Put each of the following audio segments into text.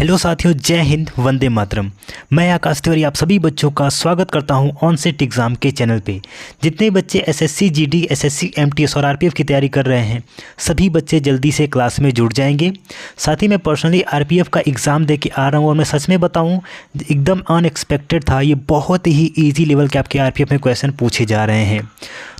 Hello साथियों, जय हिंद, वंदे मातरम। मैं आकाश तिवारी आप सभी बच्चों का स्वागत करता हूं ऑनसेट एग्ज़ाम के चैनल पे। जितने बच्चे एसएससी जीडी, एसएससी एमटीएस और आरपीएफ की तैयारी कर रहे हैं, सभी बच्चे जल्दी से क्लास में जुड़ जाएंगे। साथ ही मैं पर्सनली आरपीएफ का एग्ज़ाम दे के आ रहा हूँ और मैं सच में बताऊँ, एकदम अनएक्सपेक्टेड था। ये बहुत ही ईजी लेवल के आपके आरपीएफ में क्वेश्चन पूछे जा रहे हैं।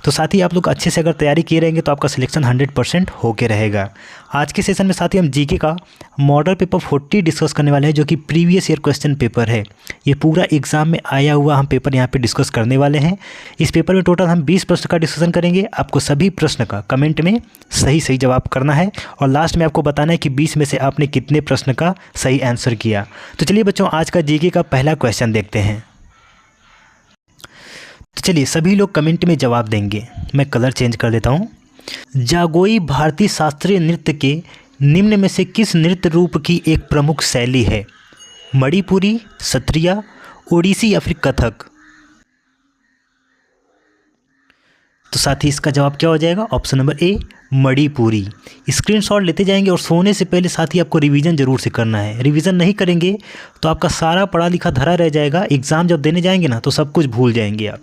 तो साथ ही आप लोग अच्छे से अगर तैयारी किए रहेंगे तो आपका सिलेक्शन 100% होके रहेगा। आज के सेशन में साथ ही हम जीके का मॉडल पेपर 40 डिस्कस करने वाले हैं, जो कि प्रीवियस ईयर क्वेश्चन पेपर है। ये पूरा एग्जाम में आया हुआ हम पेपर यहाँ पे डिस्कस करने वाले हैं। इस पेपर में टोटल हम 20 प्रश्न का डिस्कशन करेंगे। आपको सभी प्रश्न का कमेंट में सही सही जवाब करना है और लास्ट में आपको बताना है कि 20 में से आपने कितने प्रश्न का सही आंसर किया। तो चलिए बच्चों, आज का जीके का पहला क्वेश्चन देखते हैं। तो चलिए सभी लोग कमेंट में जवाब देंगे। मैं कलर चेंज कर देता हूँ। जागोई भारतीय शास्त्रीय नृत्य के निम्न में से किस नृत्य रूप की एक प्रमुख शैली है? मणिपुरी, सत्रिया, ओडिसी या फिर कथक? तो साथ ही इसका जवाब क्या हो जाएगा? Option number A, Manipuri. Screenshot लेते जाएंगे और सोने से पहले साथ ही आपको रिवीजन जरूर से करना है। रिवीजन नहीं करेंगे तो आपका सारा पढ़ा लिखा धरा रह जाएगा। एग्ज़ाम जब देने जाएंगे ना तो सब कुछ भूल जाएंगे आप।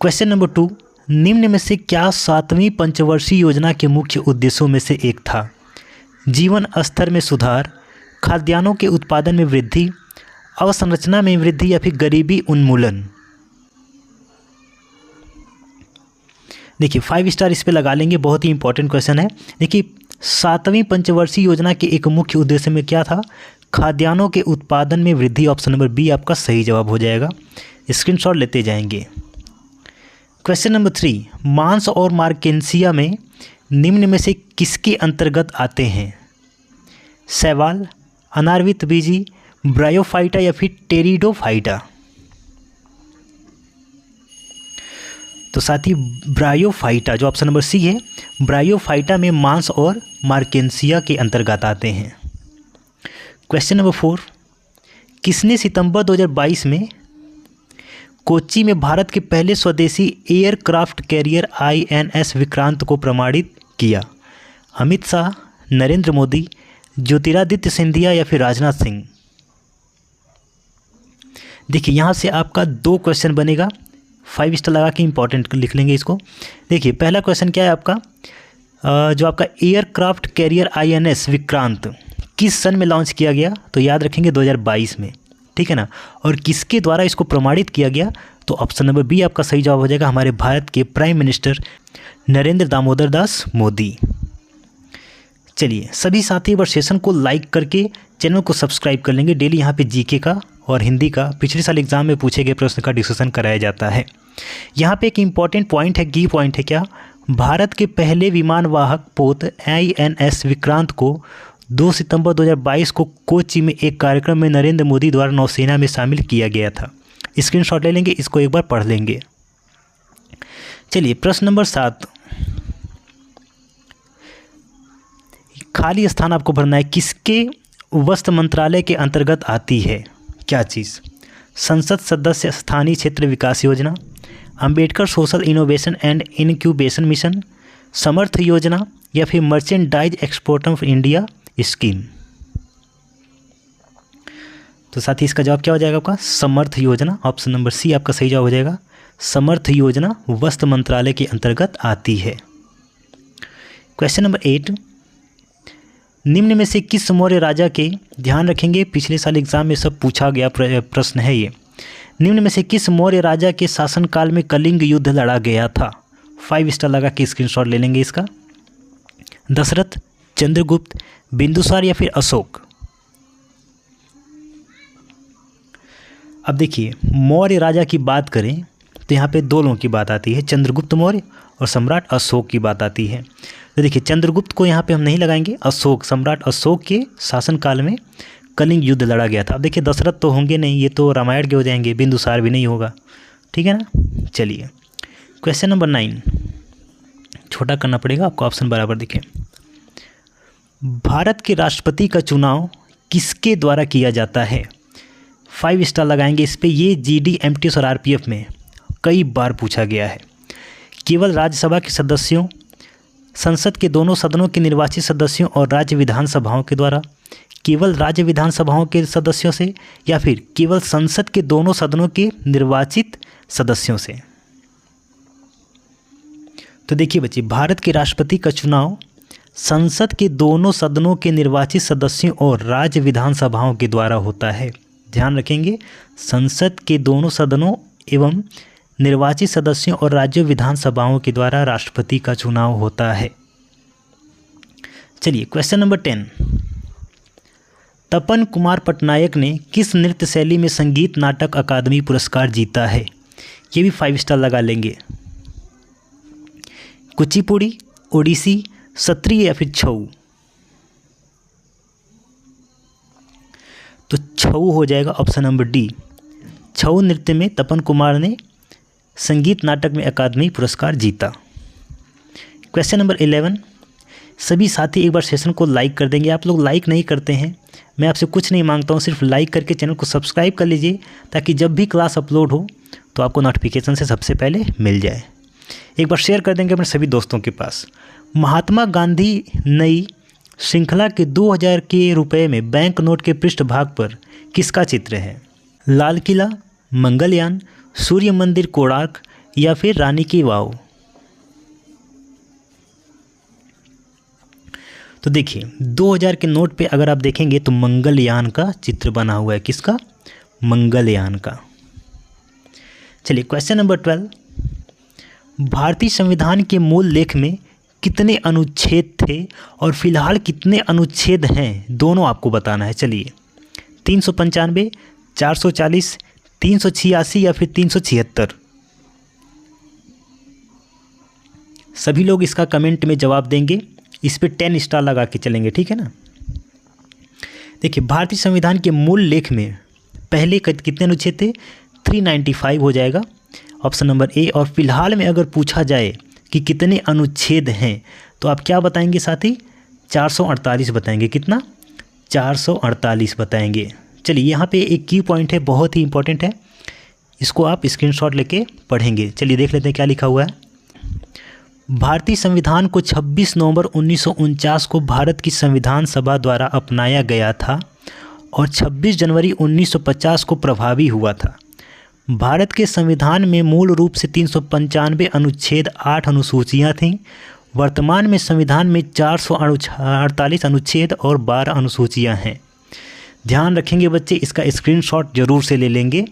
क्वेश्चन नंबर 2, निम्न में से क्या 7वीं पंचवर्षीय योजना के मुख्य उद्देश्यों में से एक था? जीवन स्तर में सुधार, खाद्यान्नों के उत्पादन में वृद्धि, अवसंरचना में वृद्धि या फिर गरीबी उन्मूलन? देखिए 5 स्टार इस पे लगा लेंगे, बहुत ही इंपॉर्टेंट क्वेश्चन है। देखिए 7वीं पंचवर्षीय योजना के एक मुख्य उद्देश्य में क्या था? खाद्यान्नों के उत्पादन में वृद्धि। ऑप्शन नंबर बी आपका सही जवाब हो जाएगा। स्क्रीनशॉट लेते जाएंगे। क्वेश्चन नंबर 3, मांस और मार्केंसिया में निम्न में से किसके अंतर्गत आते हैं? शैवाल, अनारवित-बीजी, ब्रायोफाइटा या फिर टेरिडोफाइटा? तो साथ ही ब्रायोफाइटा, जो ऑप्शन नंबर सी है, ब्रायोफाइटा में मांस और मार्केंसिया के अंतर्गत आते हैं। क्वेश्चन नंबर 4, किसने सितंबर 2022 में कोच्चि में भारत के पहले स्वदेशी एयरक्राफ्ट कैरियर INS विक्रांत को प्रमाणित किया? अमित शाह, नरेंद्र मोदी, ज्योतिरादित्य सिंधिया या फिर राजनाथ सिंह? देखिए यहाँ से आपका 2 क्वेश्चन बनेगा। 5 स्टार लगा के इंपॉर्टेंट लिख लेंगे इसको। देखिए पहला क्वेश्चन क्या है आपका, जो आपका एयरक्राफ्ट कैरियर INS विक्रांत किस सन में लॉन्च किया गया? तो याद रखेंगे 2022 में, ठीक है ना। और किसके द्वारा इसको प्रमाणित किया गया? तो ऑप्शन नंबर बी आपका सही जवाब हो जाएगा, हमारे भारत के प्राइम मिनिस्टर नरेंद्र दामोदर दास मोदी। चलिए सभी साथी एक बार सेशन को लाइक करके चैनल को सब्सक्राइब कर लेंगे। डेली यहाँ पे जीके का और हिंदी का पिछले साल एग्जाम में पूछे गए प्रश्न का डिस्कशन कराया जाता है। यहाँ पे एक इम्पॉर्टेंट पॉइंट है, की पॉइंट है क्या? भारत के पहले विमान वाहक पोत INS विक्रांत को 2 सितंबर 2022 को कोच्चि में एक कार्यक्रम में नरेंद्र मोदी द्वारा नौसेना में शामिल किया गया था। स्क्रीनशॉट ले लेंगे, इसको एक बार पढ़ लेंगे। चलिए प्रश्न नंबर 7, खाली स्थान आपको भरना है। किसके वस्त्र मंत्रालय के अंतर्गत आती है क्या चीज़? संसद सदस्य स्थानीय क्षेत्र विकास योजना, Ambedkar social innovation and incubation mission, Samarth योजना या फिर merchandise export of India scheme? तो साथ ही इसका जवाब क्या हो जाएगा आपका? समर्थ योजना। ऑप्शन नंबर सी आपका सही जवाब हो जाएगा। समर्थ योजना वस्त्र मंत्रालय के अंतर्गत आती है। क्वेश्चन नंबर 8, निम्न में से किस मौर्य राजा के, ध्यान रखेंगे पिछले साल एग्जाम में सब पूछा गया प्रश्न है ये, निम्न में से किस मौर्य राजा के शासनकाल में कलिंग युद्ध लड़ा गया था? 5 स्टार लगा के स्क्रीनशॉट ले लेंगे इसका। दशरथ, चंद्रगुप्त, बिंदुसार या फिर अशोक? अब देखिए मौर्य राजा की बात करें तो यहाँ पे 2 लोगों की बात आती है, चंद्रगुप्त मौर्य और सम्राट अशोक की बात आती है। तो देखिए चंद्रगुप्त को यहाँ पे हम नहीं लगाएंगे, अशोक, सम्राट अशोक के शासनकाल में कलिंग युद्ध लड़ा गया था। अब देखिए दशरथ तो होंगे नहीं, ये तो रामायण के हो जाएंगे, बिंदुसार भी नहीं होगा, ठीक है ना। चलिए क्वेश्चन नंबर 9, छोटा करना पड़ेगा आपको, ऑप्शन बराबर दिखे। भारत के राष्ट्रपति का चुनाव किसके द्वारा किया जाता है? 5 स्टार लगाएंगे इस पर। ये जीडी, एमटीएस और आरपीएफ में कई बार पूछा गया है। केवल राज्यसभा के सदस्यों, संसद के दोनों सदनों के निर्वाचित सदस्यों और राज्य विधानसभाओं के द्वारा, केवल राज्य विधानसभाओं के सदस्यों से या फिर केवल संसद के दोनों सदनों के निर्वाचित सदस्यों से? तो देखिए बच्चे, भारत के राष्ट्रपति का चुनाव संसद के दोनों सदनों के निर्वाचित सदस्यों और राज्य विधानसभाओं के द्वारा होता है। ध्यान रखेंगे, संसद के दोनों सदनों एवं निर्वाचित सदस्यों और राज्य विधानसभाओं के द्वारा राष्ट्रपति का चुनाव होता है। चलिए क्वेश्चन नंबर 10। तपन कुमार पटनायक ने किस नृत्य शैली में संगीत नाटक अकादमी पुरस्कार जीता है? ये भी 5 स्टार लगा लेंगे। कुचिपुड़ी, ओडिसी, सत्रीय या फिर छऊ? तो छऊ हो जाएगा ऑप्शन नंबर डी। छऊ नृत्य में तपन कुमार ने संगीत नाटक में अकादमी पुरस्कार जीता। Question number 11। सभी साथी एक बार सेशन को लाइक कर देंगे। आप लोग लाइक नहीं करते हैं, मैं आपसे कुछ नहीं मांगता हूँ, सिर्फ लाइक करके चैनल को सब्सक्राइब कर लीजिए ताकि जब भी क्लास अपलोड हो तो आपको नोटिफिकेशन से सबसे पहले मिल जाए। एक बार शेयर कर देंगे अपने सभी दोस्तों के पास। महात्मा गांधी नई श्रृंखला के 2000 के रुपए में बैंक नोट के पृष्ठभाग पर किसका चित्र है? लाल किला, मंगलयान, सूर्य मंदिर कोणार्क या फिर रानी की वाव? तो देखिए 2000 के नोट पे अगर आप देखेंगे तो मंगलयान का चित्र बना हुआ है। किसका? मंगलयान का। चलिए क्वेश्चन नंबर 12। भारतीय संविधान के मूल लेख में कितने अनुच्छेद थे और फिलहाल कितने अनुच्छेद हैं, दोनों आपको बताना है। चलिए 395, 440, 386 या फिर 376? सभी लोग इसका कमेंट में जवाब देंगे। इस पे 10 स्टार लगा के चलेंगे, ठीक है ना। देखिए भारतीय संविधान के मूल लेख में पहले कितने अनुच्छेद थे? 395 हो जाएगा ऑप्शन नंबर ए। और फिलहाल में अगर पूछा जाए कि कितने अनुच्छेद हैं तो आप क्या बताएंगे साथी? 448 बताएंगे। कितना? 448 बताएंगे। चलिए यहाँ पे एक की पॉइंट है, बहुत ही इंपॉर्टेंट है, इसको आप स्क्रीनशॉट लेके पढ़ेंगे। चलिए देख लेते हैं क्या लिखा हुआ है। भारतीय संविधान को 26 नवंबर 1949 को भारत की संविधान सभा द्वारा अपनाया गया था और 26 जनवरी 1950 को प्रभावी हुआ था। भारत के संविधान में मूल रूप से 395 अनुच्छेद, 8 अनुसूचियाँ थीं। वर्तमान में संविधान में 448 अनुच्छेद और 12 अनुसूचियाँ हैं। ध्यान रखेंगे बच्चे, इसका स्क्रीनशॉट जरूर से ले लेंगे।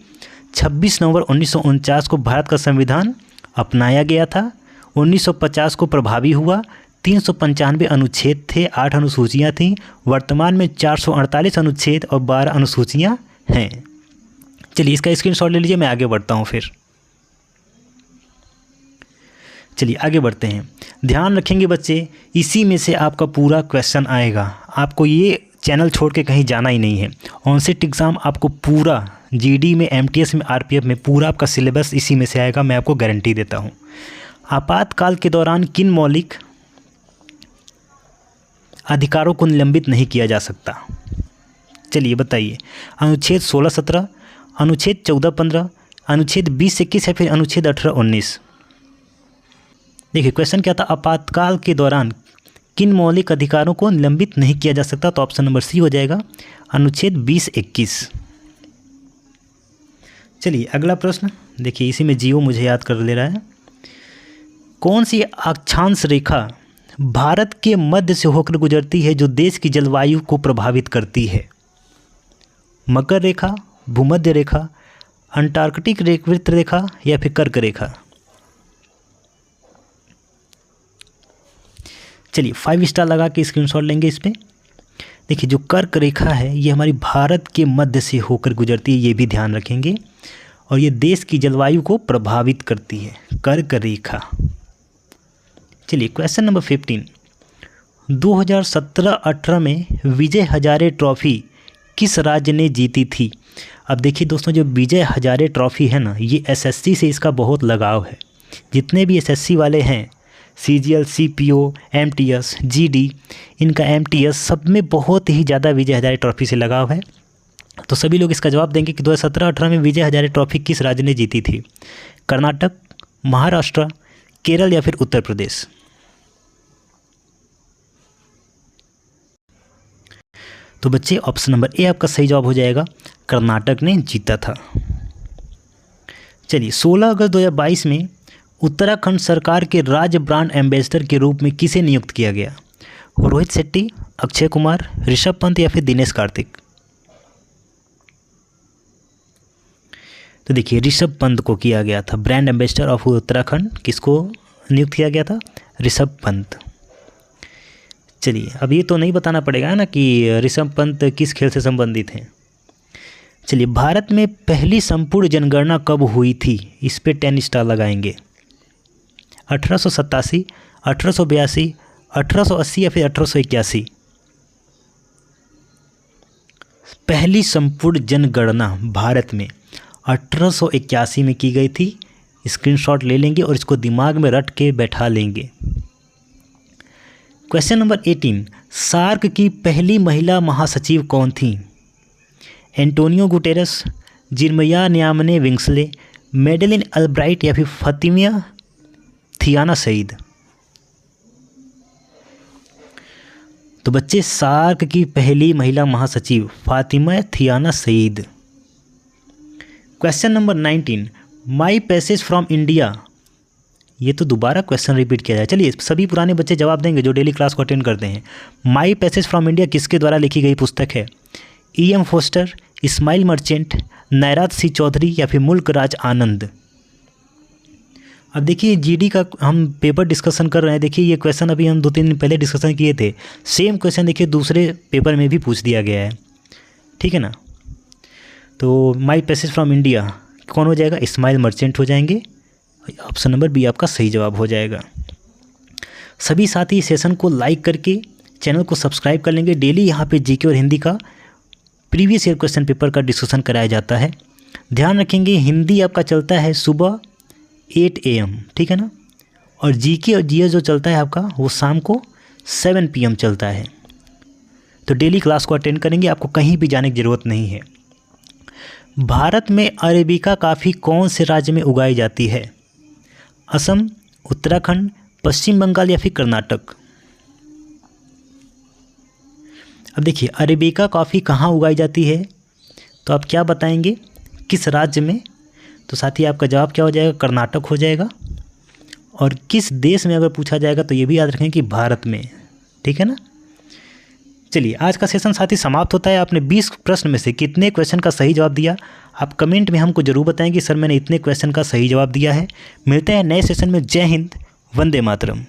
26 नवंबर 1949 को भारत का संविधान अपनाया गया था, 1950 को प्रभावी हुआ, 395 अनुच्छेद थे, 8 अनुसूचियाँ थीं। वर्तमान में 448 अनुच्छेद और 12 अनुसूचियाँ हैं। चलिए इसका स्क्रीनशॉट ले लीजिए, मैं आगे बढ़ता हूँ फिर। चलिए आगे बढ़ते हैं। ध्यान रखेंगे बच्चे, इसी में से आपका पूरा क्वेश्चन आएगा। आपको ये चैनल छोड़ के कहीं जाना ही नहीं है। ऑनसेट एग्ज़ाम आपको पूरा जीडी में, एमटीएस में, आरपीएफ में पूरा आपका सिलेबस इसी में से आएगा, मैं आपको गारंटी देता हूँ। आपातकाल के दौरान किन मौलिक अधिकारों को निलंबित नहीं किया जा सकता? चलिए बताइए। अनुच्छेद 16-17, अनुच्छेद 14-15, अनुच्छेद 20-21 या फिर अनुच्छेद 18-19? देखिए क्वेश्चन क्या था? आपातकाल के दौरान किन मौलिक अधिकारों को निलंबित नहीं किया जा सकता? तो ऑप्शन नंबर सी हो जाएगा, अनुच्छेद 20-21। चलिए अगला प्रश्न देखिए, इसी में जियो मुझे याद कर ले रहा है। कौन सी अक्षांश रेखा भारत के मध्य से होकर गुजरती है जो देश की जलवायु को प्रभावित करती है? मकर रेखा, भूमध्य रेखा, अंटार्कटिक वृत्त रेखा या फिर कर्क रेखा? चलिए 5 स्टार लगा के स्क्रीनशॉट लेंगे इस पे। देखिए जो कर्क रेखा है ये हमारी भारत के मध्य से होकर गुजरती है, ये भी ध्यान रखेंगे, और ये देश की जलवायु को प्रभावित करती है, कर्क रेखा। चलिए क्वेश्चन नंबर 15। 2017-18 में विजय हजारे ट्रॉफी किस राज्य ने जीती थी? अब देखिए दोस्तों, जो विजय हजारे ट्रॉफी है ना, ये एसएससी से इसका बहुत लगाव है। जितने भी एसएससी वाले हैं, सीजीएल, सीपीओ, एमटीएस, जीडी, इनका एमटीएस सब में बहुत ही ज़्यादा विजय हजारे ट्रॉफी से लगाव है। तो सभी लोग इसका जवाब देंगे कि 2017-18 में विजय हजारे ट्रॉफी किस राज्य ने जीती थी? कर्नाटक, महाराष्ट्र, केरल या फिर उत्तर प्रदेश? तो बच्चे ऑप्शन नंबर ए आपका सही जवाब हो जाएगा, कर्नाटक ने जीता था। चलिए 16 अगस्त 2022 में उत्तराखंड सरकार के राज्य ब्रांड एम्बेसडर के रूप में किसे नियुक्त किया गया? रोहित शेट्टी, अक्षय कुमार, ऋषभ पंत या फिर दिनेश कार्तिक? तो देखिए ऋषभ पंत को किया गया था ब्रांड एम्बेसडर ऑफ उत्तराखंड। किसको नियुक्त किया गया था? ऋषभ पंत। चलिए अब ये तो नहीं बताना पड़ेगा ना कि ऋषभ पंत किस खेल से संबंधित हैं। चलिए भारत में पहली संपूर्ण जनगणना कब हुई थी? इस पे 10 स्टार लगाएंगे। 1887, 1882, 1880 या फिर 1881? पहली संपूर्ण जनगणना भारत में 1881 में की गई थी। स्क्रीनशॉट ले लेंगे और इसको दिमाग में रट के बैठा लेंगे। क्वेश्चन नंबर 18, सार्क की पहली महिला महासचिव कौन थी? एंटोनियो गुटेरस, जिरमया न्यामने विंग्सले, मेडेलिन अल्ब्राइट या फिर फातिमा थियाना सईद? तो बच्चे सार्क की पहली महिला महासचिव Fatima Thiana Saeed. Question number 19, my passage from India. ये तो दोबारा क्वेश्चन रिपीट किया जाए। चलिए सभी पुराने बच्चे जवाब देंगे जो डेली क्लास को अटेंड करते हैं। माई पैसेज फ्रॉम इंडिया किसके द्वारा लिखी गई पुस्तक है? E.M. फोस्टर, इस्माइल मर्चेंट, नैरात सी चौधरी या फिर मुल्क राज आनंद? अब देखिए जीडी का हम पेपर डिस्कशन कर रहे हैं। देखिए ये क्वेश्चन अभी हम 2-3 दिन पहले डिस्कशन किए थे। सेम क्वेश्चन देखिए दूसरे पेपर में भी पूछ दिया गया है, ठीक है ना। तो माई पैसेज फ्रॉम इंडिया कौन हो जाएगा? इस्माइल मर्चेंट हो जाएंगे। ऑप्शन नंबर बी आपका सही जवाब हो जाएगा। सभी साथी सेशन को लाइक करके चैनल को सब्सक्राइब कर लेंगे। डेली यहाँ पे जीके और हिंदी का प्रीवियस ईयर क्वेश्चन पेपर का डिस्कशन कराया जाता है। ध्यान रखेंगे हिंदी आपका चलता है सुबह 8 AM, ठीक है ना। और जीके और जीएस जो चलता है आपका वो शाम को 7 PM चलता है। तो डेली क्लास को अटेंड करेंगे, आपको कहीं भी जाने की ज़रूरत नहीं है। भारत में अरेबिका कॉफ़ी कौन से राज्य में उगाई जाती है? असम, उत्तराखंड, पश्चिम बंगाल या फिर कर्नाटक? अब देखिए अरेबिका कॉफ़ी कहाँ उगाई जाती है, तो आप क्या बताएंगे किस राज्य में? तो साथी आपका जवाब क्या हो जाएगा? कर्नाटक हो जाएगा। और किस देश में अगर पूछा जाएगा तो ये भी याद रखें कि भारत में, ठीक है ना। चलिए आज का सेशन साथी समाप्त होता है। आपने 20 प्रश्न में से कितने क्वेश्चन का सही जवाब दिया? आप कमेंट में हमको जरूर बताएं कि सर मैंने इतने क्वेश्चन का सही जवाब दिया है। मिलते हैं नए सेशन में। जय हिंद, वंदे मातरम।